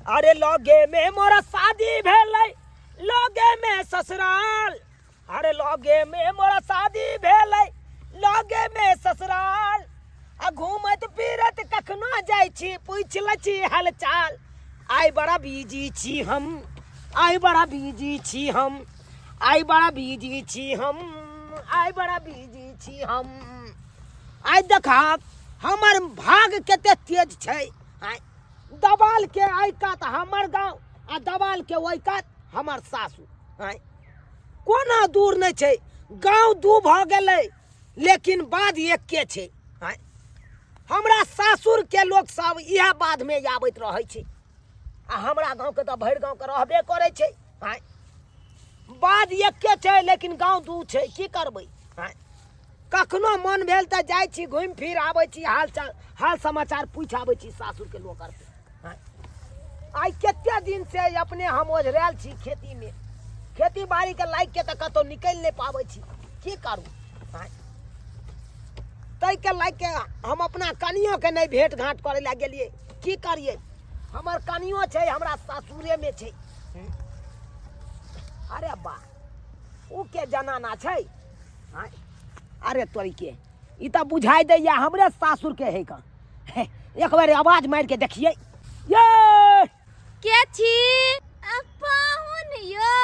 अरे लगे में मोरा शादी भेलै, लगे में ससुराल। अरे लगे में मोरा शादी भेलै, लगे में ससुराल। आ घूमत फिरत कखनो जाइ छी, पूछ लै छी हालचाल। आइ बड़ा बिजी छी हम, आइ बड़ा बिजी छी हम, आइ बड़ा बिजी छी हम, आइ बड़ा बिजी छी हम। आइ देखा हमर भाग कते तेज छै। आइ दबाल के आइ कात हमर गाँव आ दबाल के ओइ कात हमर सासू। आइ कोना दूर नहीं छै, गाँव दू भ गेलै लेकिन बाध एके छै। आइ हमरा सासुर के लोग सब इह बाध में आबैत रहै छै आ हमरा गाँव के तो भरि गाँव के रहबे करे छै। आइ बाध एके छै लेकिन गाँव दू छै, की करबै। आइ कखनो मन भेल तऽ जाइ छी, घुमि फिर आबै छी, हाल समाचार पूछ आबै छी सासुर के लोग से। आइ कते दिन से अपने हम ओझरायल छी खेती में, खेती बाड़ी के लायक के तऽ कतौ निकलि नहीं पाबै छी, की करू। तै के लायक के हम अपना कनियो के नहीं भेंट घाट करे ला गेलिए, की करिए। हमर कनियो छै हमरा सासुरे में छै। अरे बा उ के जनाना छै। अरे तोरी के ई तो बुझाई दे या हमरे सासुर के है का। एक बार आवाज मार के देखिए। ये के छी पाहुन यो।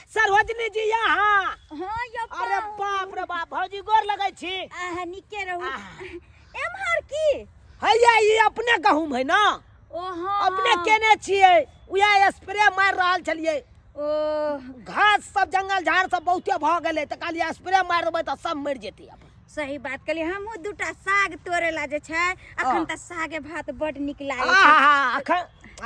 सरोजनी जी यहाँ। हां यो अरे बाप रे बाप, भौजी गोर लगै छी। निके रहू। एमहर की हैया ई अपने गहूम है ना। ओहो अपने केने छिए, उया स्प्रे मार रहल छलिए। ओ घास सब जंगल झाड़ सब बहुते भ गेलै त कहलिए स्प्रे मार देबै त सब मर जेतै। अपन सही बात कहली। हमहू दूटा साग तोड़े ला जे छै, अखन त सागे भात बड निक लागे छै। आहा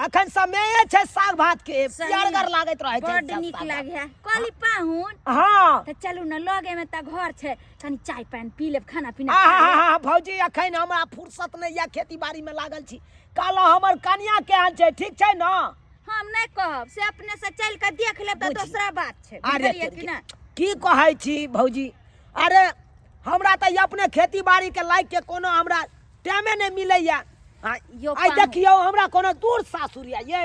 अखन समय छै साग भात के, प्यारगर लागत रहे छै, बड निक लागे। कहली पाहुन हां त चलू न, लगे में त घर छै, कनी चाय पानी पी लेब, खाना पीना आहा भौजी अखन हमरा फुर्सत नहीं या, खेती बाड़ी में लागल छी। कहलो हमर कन्या केहन छै, ठीक छै ना। हम नहीं कहब, से अपने से चल के देख लेब त दूसरा बात छै। अरे कि ना की कहै छी भौजी। अरे हमरा त अपने खेती बाड़ी के लायक के कोनो हमरा टाइमे नहीं मिलैया। आई देखियो हमरा कोनो दूर सासुर ये।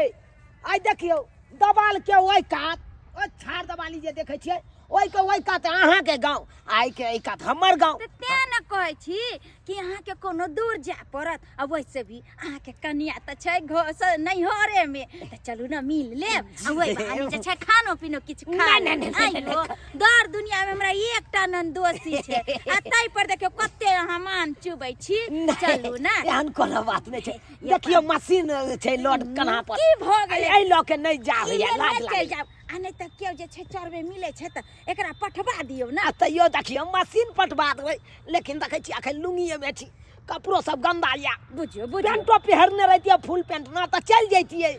आई देखियो दबाल के ओइ कात, ओ छाड़ दबाली जे देखे छियै, ओइ के ओइ कात अहाँ के गांव, आई के एइ कात हमर गांव। ते न कहै छी कि अहाँ के कोनो दूर जाय पड़त। अब वैसे भी अहाँ के कन्या त छै घर नैहरे में, त चलू न मिल लेब। ओइ बहाने जे छै खानो पीनो किछ खा लेब। आइयो दर दुनिया में हमरा एकटा नंदोसी छै, आ तै पर देखियो कते अहाँ मान चुबै छी। चलू न, एहन कोनो बात नहीं छै। देखियो मशीन छै लोड कन्हा पर, की भ गेलै एइ ल के नहीं जाबैया, लाज लागे। आ नहीं त केओ जे छै चरबे मिले छै त एकरा पठवा दियौ ना। तैयो देखियो मशीन पटवा देबै, लेकिन देखै छी अखन लुंगिए में छी, कपड़ो सब गंदा या। बुझियो पेंटो पहरने रहतिए फुल पेंट ना त चल जैतिए,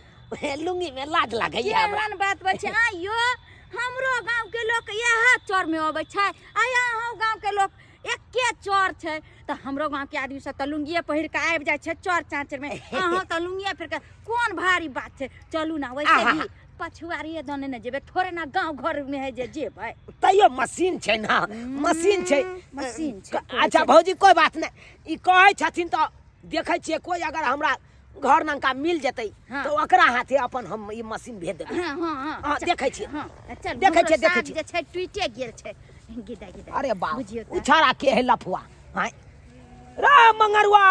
लुंगी में लाज लागे या हमरा। केहन बात बा छै। आइयो हमरो गांव के लोग यहा चर में आबै छै, आ यहाँ गांव के लोग एके चर छै। त हमरो गांव के आदमी सब त लुंगिए पहिर के आबि जाय छै चर चांचर में। अहाँ त लुंगिए पहिर के, कोन भारी बात छै। चलू ना, वैसे भी पछुआरिए दने न जेबे, थोड़े ना गांव घर में है जे जेबै। तैयो मशीन छै ना, मशीन छै, मशीन छै। अच्छा भौजी कोई बात नहीं। ई कहै छथिन त देखै छियै, कोई अगर हमरा घर नंका मिल जेतै तो ओकरा हाथे अपन हम ई मशीन भेज देबै। हां देखै छियै, चल देखै छियै, देखै छियै जे छै टूटे गेल छै गिदा गिदा। अरे बाप, बुझियो त उछारा के है लफुआ। हां रे मंगरुआ,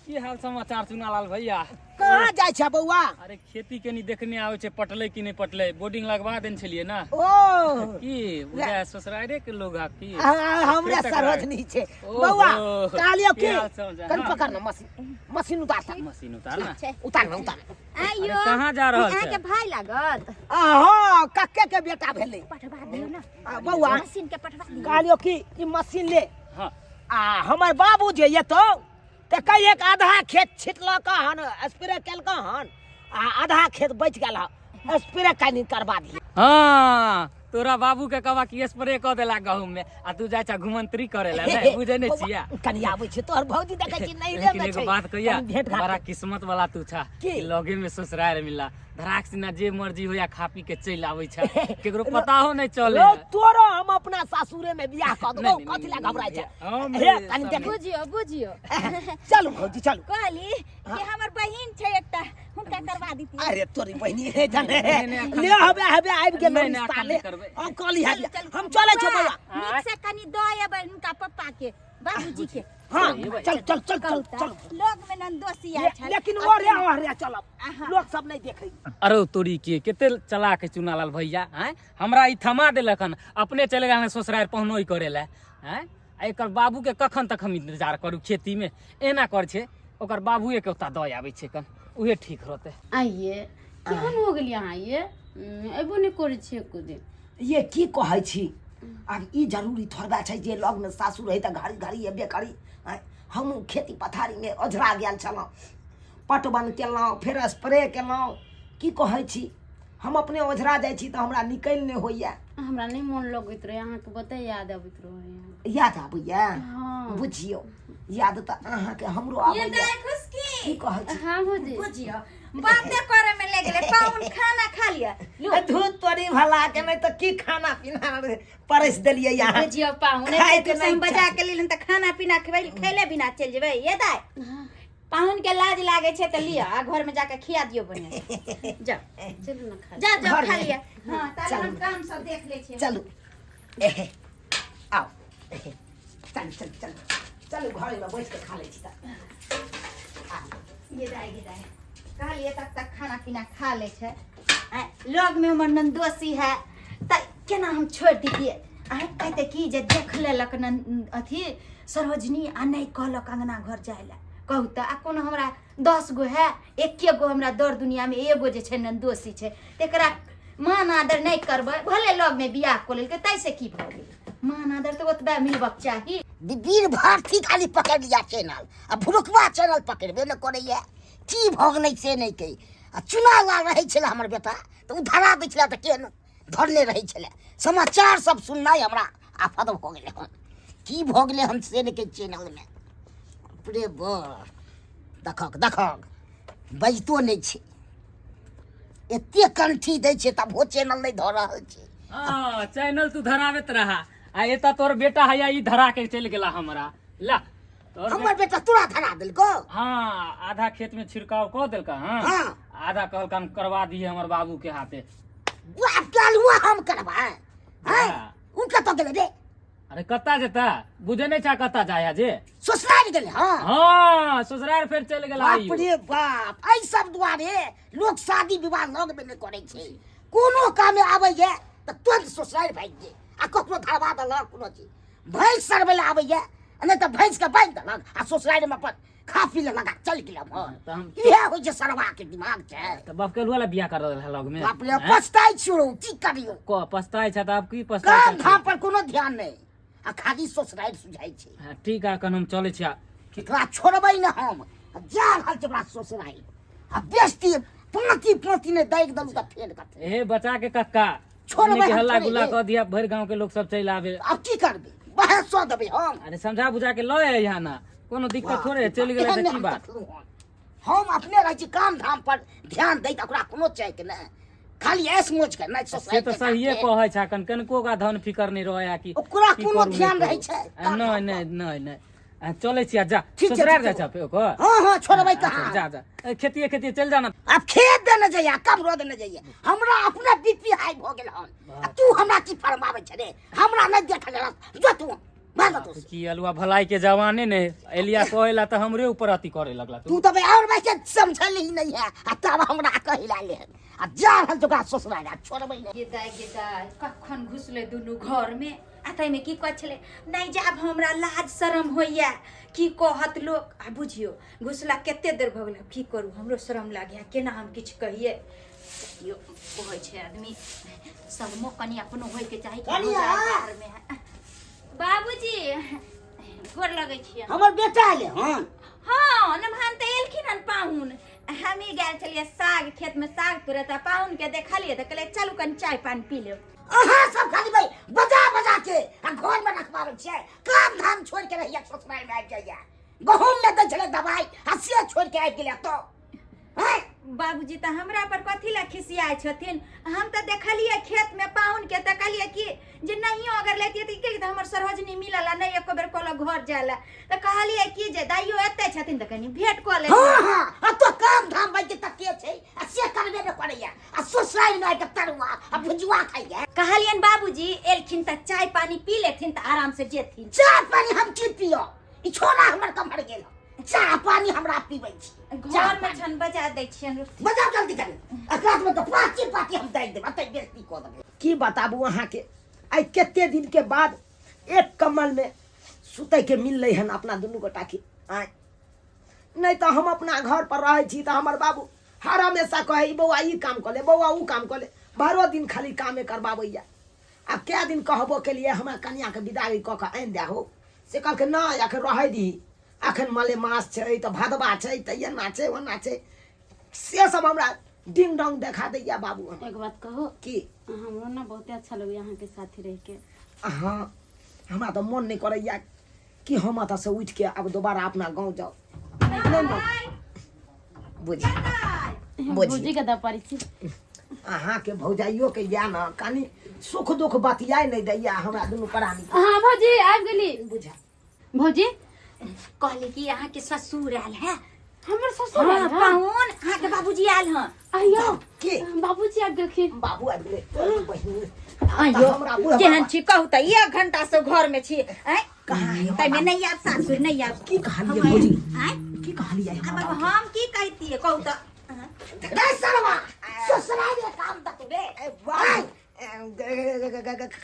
की हाल समाचार चुनालाल भैया। कहाँ जाय छ बौआ। अरे खेती के नहीं देखने आवे छे, पटले कि नहीं पटले, बोर्डिंग लगवा देन छलिए ना। ओ की बुझा ससुरारे के लोग आ की हमरे सरोजनी छे बौआ। कालियो की कन पकड़ न मशीन उतार, मशीन उतार ना, उतार न उतार। आइयो कहाँ जा रहल अहाँ छे। के भाई लागत। हां कक्के के बेटा भेलै। पठवा दियौ ना बौआ, मशीन के पठवा दियौ। कालियो की ई मशीन ले। हां हमर बाबू जे ये तो ते कई एक आधा खेत छिटलक हन, स्प्रे केलक हन, आ आधा खेत बच गेल ह, स्प्रे कनी करबा दी। हां तोरा बाबू के कहवा की स्प्रे क देला गहूम में, आ तू जाय छ घुमंतरी करे ला नै, बुझे नै छिया। कनी आबै छै तोहर भौजी देखै छी नहीं रे लेकिन में एगो छै। बात कहिया, भेंट घाट बड़ा किस्मत वाला तू छा की? कि लगे में ससुराल मिला। धराक सिना जे मर्जी हो या खा पी के चल आवे छ, केकरो पता हो नहीं चले। तोरो हम अपना सासुरे में बियाह क देबो, कथि ला घबराय छ। हम हे कनी देख, बुझियो बुझियो। चलू भौजी चलू। कहली कि हमर बहिन छै अरे तोरी बहनी रे जाने ले हबे आबि गेल नहीं, रिश्ता नहीं, ले करबै। हम कहली है हम चले छ भैया नीक से कनी दए इनका पप्पा के बाबूजी के हां चल चल चल चल चल लोग में नंदोसी आय छै लेकिन ओरे चलब लोग सब नहीं देखे अरे तोरी के केते चला के चुनालाल भैया हैं हमरा ई थमा देलक हन अपने चले गए ससुराल पहुनोई करे ला हैं एकर बाबू के कखन तक हम इंतजार करू खेती में एना कर छे ओकर बाबूए के ओता दय आबै छे कन उहे ठीक रहते आइए केहन हो गेल यहाँ ये एबो नहीं करे छिए एको दिन ये की कहै छी अब ई जरूरी थोड़बा छै जे लग में सासुर है त घड़ी घड़ी एबे करी हम खेती पथारी में ओझरा गेल छलौ पटवन केलौ फिर स्प्रे केलौ की कहै छी हम अपने ओझरा जाइ छी त हमरा निकल नै होइया हमरा नहीं मन लगैत रहे अहाँ के बता याद आबैत रहे याद आबैया हाँ। बुझियो याद त अहाँ के हमरो आबैया की कहै छी हाँ भौजी बुझियो बाते करे में ले गेले पाउन खाना खा लिया दूध तोरी भला के नहीं तो की खाना पीना परस देलिए यहाँ बुझियो पाउन खाए के एक नहीं हम बजा के लेलन त खाना पीना खैले बिना चल जेबै ये दाय पाहुन के लाज लागे छै त लिया आ घर में जाके खिया दियो बने जा चलू ना खा जा घर खा में। लिया हां ताले चलू। हम काम सब देख ले छियै चलो आओ चल चल चल चलो घर में बैठ के खा ले छी ये दाय कहलिए तक खाना पीना खा ले छै लोग में हमर नंदोसी है त केना हम छोड़ दिए कहते कि जे देख लेलक अथी सरोजनी आ नहीं कहलक अंगना घर जाय ला कहू त आ कोनो हमरा 10 गो है एके गो हमरा दर दुनिया में एगो जे छै नंदोसी छै तेकरा मान आदर नहीं करबै भले लग में बियाह को लेलकै तैसे की भ गेल मान आदर तो ओतबे मिलबक चाही वीर भारती खाली पकड़ लिया चैनल आ भुरुकवा चैनल पकड़बे न करैया की भोग नहीं से नहीं कही आ चुनाव लाग रहे छले हमर बेटा तो उ धरा दै छले त केन धरले रहे छले समाचार सब सुननाइ हमरा आफत भ गेले हन की भ गेले हम से नहीं के चैनल में अपने देखक बजतो नहीं छे एते कंठी दै छे तब वो चैनल नहीं धर रहल छे हां चैनल तू धरावत रहा आ एता तोर बेटा है ई धरा के चल गेला हमरा ला तोर हमर बेटा तोरा धरा देलको हाँ आधा खेत में छिड़काव कर देलका हाँ हाँ। आधा कहलकन करवा दिए हमर बाबू के हाथे वो अब क्या हुआ हम करवाए हैं हाँ। उनका तो गेले रे अरे कत्ता जेता बुझे नहीं चा कत्ता जाया जे ससुराल गेले हां हाँ ससुराल फिर चल गेला बाप रे बाप आई सब दुआरे लोग शादी विवाह लग में नहीं करे छे कोनो काम आवे ये त तुरंत ससुराल भाग जे आ ककरो धरवा देलक कोनो चीज भैंस सरबे ले आवे ये नहीं तो भैंस के बांध देलक आ ससुराल में अपन खा पी ले लगा चल गेला तो हम ये हो जे सरवा के दिमाग छे तो बाप के वाला बियाह कर देला लग में बाप रे पछताई छोड़ो की करियो को पछताई छ त अब की काम पछताई धाम पर कोनो ध्यान नहीं आ खाली ससुराल सुझाई छे हाँ, ठीक है कन हम चले छिया एकरा छोड़बै न हम जा रहल छै बड़ा ससुराल आ बेस्ती पाती ने दाइग दलू त फेर कथे ए बचा के कक्का छोड़ हमने भाई, के हम हल्ला छोड़े, गुल्ला ए। कर दिया भर गांव के लोग सब चल आवे अब की करबे बाहर सो देबै हम अरे समझा बुझा के लए यहाँ ना कोनो दिक्कत थोड़े चल गेले एहन त नहि की हम बात देखलहुँ हन। हम अपने रहै छी काम धाम पर ध्यान दै त ओकरा कोनो चाहि के ने खाली ऐस मोच के नहीं से ससुराल तो सहिए कहै छ कन कनको का धन फिकर नहीं रहे कि ओकरा की कोनो करू, ध्यान नहीं रहै करू। छै नहीं नहीं नहीं नहीं चले छिया जा ठीक छै, ससुराल ठीक जा छै। छ पे ओको हां हां छोड़बै कहाँ जा जा ए, खेती चल जाना अब खेत देने जाइए कब रो देने जाइए हमरा अपना बीपी हाई हो गेल हन आ तू हमरा की फरमाबै छ रे हमरा नहीं देख ले जो तू भाग तू की अलुआ भलाई के जवाने ने एलिया कहेला त हमरे ऊपर अति करे लगला तू तो और वैसे समझल ही नहीं है आ तब हमरा कहिला ले आ जा रहल जोगा ससुराल आ छोड़बै नहीं गिदाय कखन घुसले दुनू घर में आते में की कह छले नहीं जाब हमरा लाज शरम होइया की कहत लोग आ बुझियो घुसला केते देर भ गेल की करू हमरो शरम लागे केना हम किछ कहिए यो कहै छै आदमी सब मो कनी अपनो होय के चाही कि कनिया! बाहर में बाबूजी गोर लगै छियै हमर बेटा आले हन हाँ नमहान त एलखिन हन पाहुन हमी गेल छलिए साग खेत में साग तोड़े त पाहुन के देखलिए त कहले चलू कनी चाय पानी पी लेब अहाँ सब खाली भाई बजा के आ घर में रखबाबै छै काम धाम छोड़ के रहिया ससुराल में आबि जाइया गहूम में दै छले दवाई आ से छोड़ के आबि गेलै तो हैं बाबूजी त हमरा पर कथी ला खिसियाय छथिन हम त देखलिए खेत में पाहुन के त कहलिए कि जे नहीं अगर लेतिए त के हमर सरोजनी मिलला नहीं एको बेर कहला घर जाला त कहलिए कि जे दाइयो एते छथिन त कनी भेंट क ले हां हां आ तो काम धाम भाई के तकिए छै आ से करबे पानी में के तरुआ अब भुजुआ खाइए। कहलियन बाबूजी एलखिन त चाय पानी पी लेथिन त आराम से जेथिन। चाय पानी हम की पियो, ई छोरा हमर कमर गेल। चाय पानी हमरा पीबै छी। घर में छन बजा दै छियन। बजाओ जल्दी करी, अकरात में तो पाती हम दे देब, अतै बेइज्जती को देब। की बताबू अहाँ के आई केते दिन के बाद एक कमल में सुतै के मिललै हन अपना दुनू गोटा के। आय नहीं तो हम अपना घर पर रहे छी तो हमर बाबू हर हमेशा कहे बौआ ई काम कर ले, बौआ ऊ काम कर ले, भरो दिन खाली कामे करबाबैया। अब क्या दिन कहबो के लिए हमरा कन्या के विदाई क के आनि दे हो, से कहल के ना अखन रहे दी, अखन मलेमास छै तो भादवा छै तो ये नाचे वो नाचे, से सब हमरा डिंग डोंग देखा दैया बाबू। एक बात कहो की हमरो ना बहुते अच्छा लगे यहाँ के साथी रह के। हाँ हमरा तो मन नहीं करैया कि हम अतः से उठ के अब दोबारा अपना गाँव जाओ। बुझी भौजी के दा पारी छी। अहाँ के भौजाइयो के या ना कनी सुख दुख बतियाई नहीं दैया हमरा दुनू प्राणी के। हाँ भौजी आ गेली। बुझा भौजी कहले कि यहाँ के ससुर आयल है। हमर ससुर हाँ पाहुन यहाँ के बाबूजी आयल हैं। आयो के बाबूजी आ गेलखिन। बाबू आ गेले बहिन। आयो हमरा बुढ़ा केहन छी कहू त 1 घंटा से घर में छी। हैं कहाँ है तै में नहीं आब सासुर नहीं आब की कहलिए भौजी, हैं की कहलिए अब हमरा हम की कहती है कहू त। रे सरवा ससुराल के काम त तू रे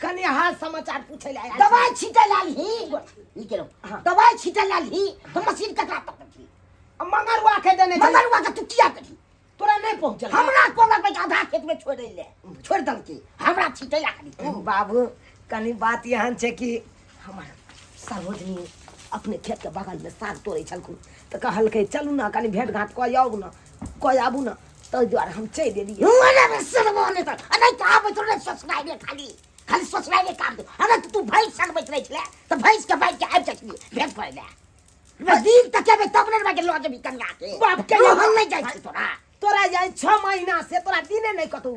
कनी हाल समाचार पूछे ले आया। दवाई छीटे लाली निकलो, दवाई छीटे लाली तो मशीन कटा तक थी। मंगरवा के देने मगरवा का तू किया करी? तोरा नहीं पहुंचल हमरा कोला पे आधा खेत में छोड़ ले, छोड़ दल के हमरा छीटे लाली। बाबू कनी बात यहाँ छै कि हमार सरोजनी अपने खेत के बगल में साग तोड़े छलखुन तो कहलकै चलू ना कनी भेंट घाट कऽ आबू ना, कऽ आबू ना, ताहि दुआरे हम चलि देलियै। हुने में सरवा ने त अनै त आबै तो रे ससुराल में खाली ससुराल में काम दे। अगर तू भैंस सनबैत रह छले तो भैंस के बैठ के आबि जाइए भेंट करे ले। दिन तक के तब ने में के लॉज भी कन्या के बाप के हम नहीं जाय छी तोरा। तोरा जाय 6 महीना से तोरा दिने नहीं कतौ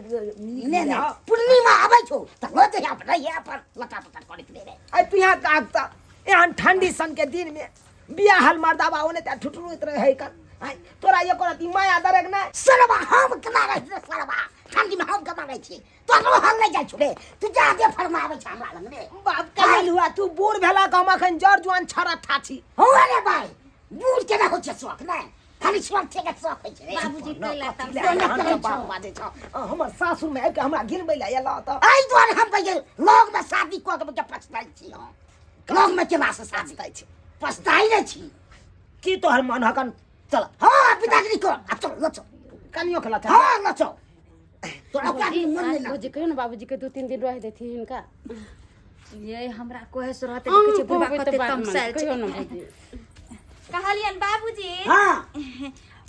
ने ने पूर्णिमा आबै छौ त हो ते यहाँ पर रहिए पर लटा पटा करत रे। आई पिया कागता एहन ठंडी सन के दिन में बिया हल मर्दाबा ओने त ठुठुरुत रहे कन। आई तोरा ये करती माया दरक ना सरवा हम कमा रहे रे सरवा, ठंडी में हम कमा रहे छी तो हम नहीं जाय छु रे। तू जा दे फरमावे छ हमरा लग रे। बाप कहल हुआ तू बूढ़ भेला का हम अखन जर जुआन छरा ठाठी हो रे भाई बूढ़ के ना हो छ शौक ना, खाली शौक के शौक है रे। बाबूजी कहला तब हम बाप बाजे छ हमर सासू में के हमरा गिरबै ला एला त आई द्वारे हम पहिले लोग में शादी क के पछताई छी। हम लोग में के वास्ते शादी पछताई छी। पछताई नहीं छी की तोहर मन हकन चल हां पिताजी को अब चल लो चल कनियो खला था हां लो चल तोरा क्या भौजी मन नहीं भौजी कहियो ना बाबूजी के 2-3 दिन रह देथिन हिनका। ये हमरा कोहे से रहते हम कहै छै बुढ़वा कहबै त कते बात कम मान साल कहियो ना छै। भौजी। कहलियन बाबूजी हां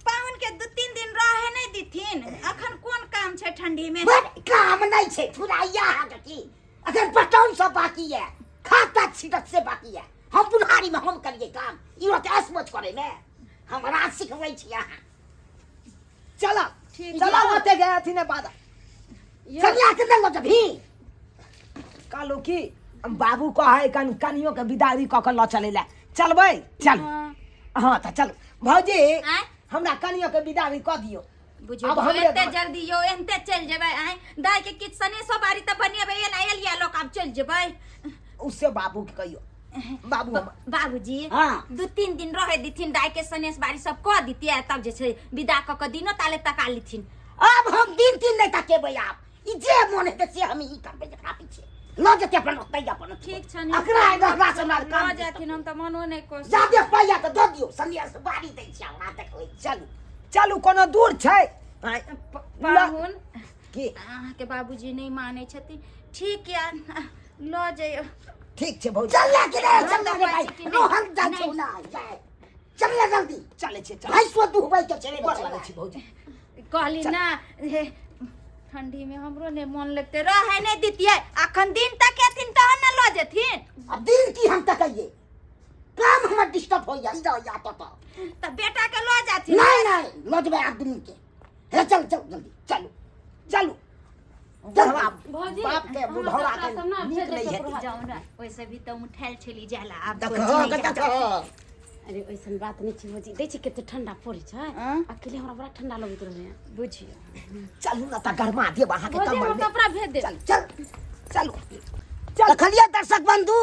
पाहुन के 2-3 दिन रहे नहीं दिथिन, अखन कोन काम छै ठंडी में। बट काम नहीं छे थुराइया है की अगर पटौन सब बाकी है, खाता छिटक से बाकी है। हम बुढ़ारी में हम करिए काम ई बात असमझ करे ने हमरा सिखबै छी यहाँ। चला चला होते गए थी ने बादा कन्या के दल जब भी कालो की बाबू कहे कन कनियो के विदाई क के ल चले ला चलबै चल। हां त चल भौजी आय हमरा कनियो के विदाई क दियो। बुझो अब हमरे एते घर- जल्दी यो एनते चल जेबै। आय दाई के किछ सने सो बारी त बनिएबै एना एलिया लोक अब चल जेबै। उससे बाबू के कहियो बाबू हम बाबूजी हाँ। 2-3 दिन रहे दिथिन दाई के सनेस बारी सब क दितिए तब जे छै विदा क के दिनो ताले तका लिथिन। अब हम दिन तीन नहीं तकेबै। आप ई जे मन है से हम ई करबै जकरा पीछे ल जते अपन तैया अपन ठीक छ अकरा एकरा से मार न काम जाथिन हम त मनो नहीं कोस। जादे पैया त द दियो सन्यास बारी दै छी हमरा देखबै। चलू चलू कोनो दूर छै आय पाहुन की अहाँ के बाबूजी नहीं माने छथिन। ठीक या ल जइयो। ठीक छै भौजी चल ले के रे चल ले दबाई भाई छी कि नहीं? रोहन जा नहीं। छौ ना जाए चल ले जल्दी चले छै चल भाई सो दुबई के चले चले छी भौजी। कहली ना हे ठंडी में हमरो ने मन लगते रहे नहीं दितिए, अखन दिन तक एथिन तहन न ल जेथिन। अब दिन की हम तकइए काम हमर डिस्टर्ब हो जाई या तो त बेटा के ल जाथिन। नहीं नहीं लजबे आदमी के हे चल चल जल्दी चलू चलू बुढ़वा भौजी बाप के बुढ़ौरा के सब ना नीक भेज नहीं दे है। सब जाओ ना वैसे भी तो उठैल चली जाला अब देखो कुछ नहीं देखो जाता। अरे ऐसन बात नहीं छै भौजी, देखै छी कते ठंडा पड़ै छै, अकेले हमरा बड़ा ठंडा लगैत रहै। बुझियो चलू ना त गरमा देब अहाँ के भौजी कमर हमरा में। कपड़ा भेज दे। चल चल चलू देखलिए दर्शक बंधु,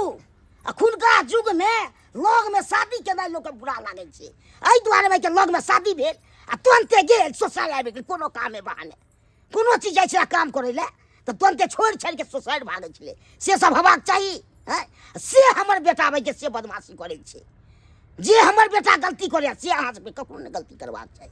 अखुनका युग में लग में शादी केनाइ लोक के बुरा लागै छै। एहि दुआरे भाई के लग में शादी भेल आ तुरंते गेल ससुराल आबि गेल कोनो कामे बहाने। कोनो चीज जाइ छै काम करे ले तो तुरंते छोड़ छाड़ के ससुराल भागै छलै। से सब हेबाक चाही हैं? से हमर बेटा भाई के से बदमाशी करै छै। जे हमर बेटा गलती करे से अहाँ सब ककरो ने गलती करबाक चाही।